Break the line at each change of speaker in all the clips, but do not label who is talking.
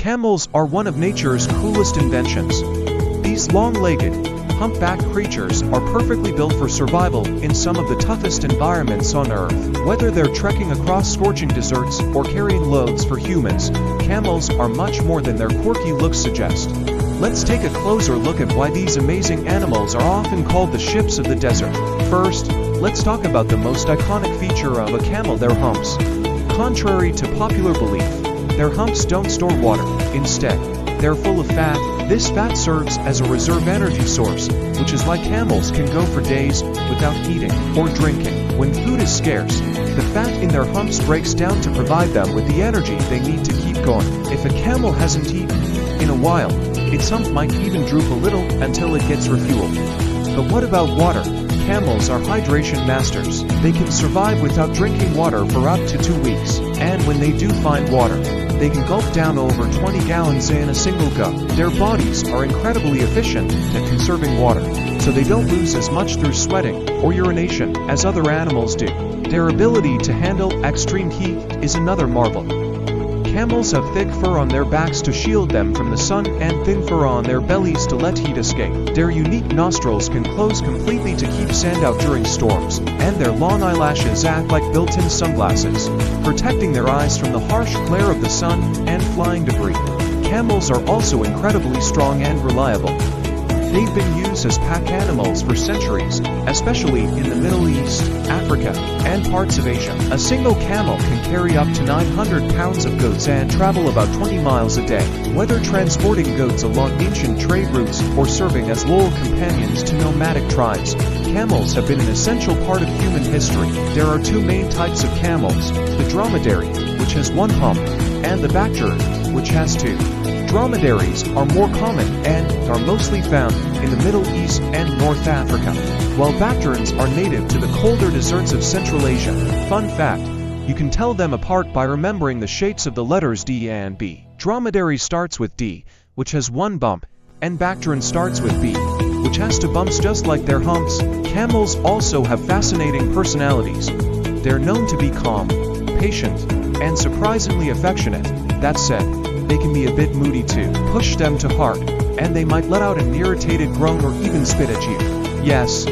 Camels are one of nature's coolest inventions. These long-legged, humpbacked creatures are perfectly built for survival in some of the toughest environments on Earth. Whether they're trekking across scorching deserts or carrying loads for humans, camels are much more than their quirky looks suggest. Let's take a closer look at why these amazing animals are often called the ships of the desert. First, let's talk about the most iconic feature of a camel: their humps. Contrary to popular belief, their humps don't store water. Instead, they're full of fat. This fat serves as a reserve energy source, which is why camels can go for days without eating or drinking. When food is scarce, the fat in their humps breaks down to provide them with the energy they need to keep going. If a camel hasn't eaten in a while, its hump might even droop a little until it gets refueled. But what about water? Camels are hydration masters. They can survive without drinking water for up to 2 weeks. And when they do find water, they can gulp down over 20 gallons in a single go. Their bodies are incredibly efficient at conserving water, so they don't lose as much through sweating or urination as other animals do. Their ability to handle extreme heat is another marvel. Camels have thick fur on their backs to shield them from the sun and thin fur on their bellies to let heat escape. Their unique nostrils can close completely to keep sand out during storms, and their long eyelashes act like built-in sunglasses, protecting their eyes from the harsh glare of the sun and flying debris. Camels are also incredibly strong and reliable. They've been used as pack animals for centuries, especially in the Middle East, Africa, and parts of Asia. A single camel can carry up to 900 pounds of goods and travel about 20 miles a day. Whether transporting goods along ancient trade routes or serving as loyal companions to nomadic tribes, camels have been an essential part of human history. There are two main types of camels: the dromedary, which has one hump, and the bactrian, which has two. Dromedaries are more common and are mostly found in the Middle East and North Africa, while bactrians are native to the colder deserts of Central Asia. Fun fact: you can tell them apart by remembering the shapes of the letters D and B. Dromedary starts with D, which has one bump, and bactrian starts with B, which has two bumps just like their humps. Camels also have fascinating personalities. They're known to be calm, patient, and surprisingly affectionate. That said, they can be a bit moody too. Push them too hard, and they might let out an irritated groan or even spit at you. Yes,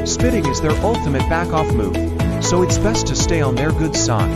spitting is their ultimate back-off move, so it's best to stay on their good side.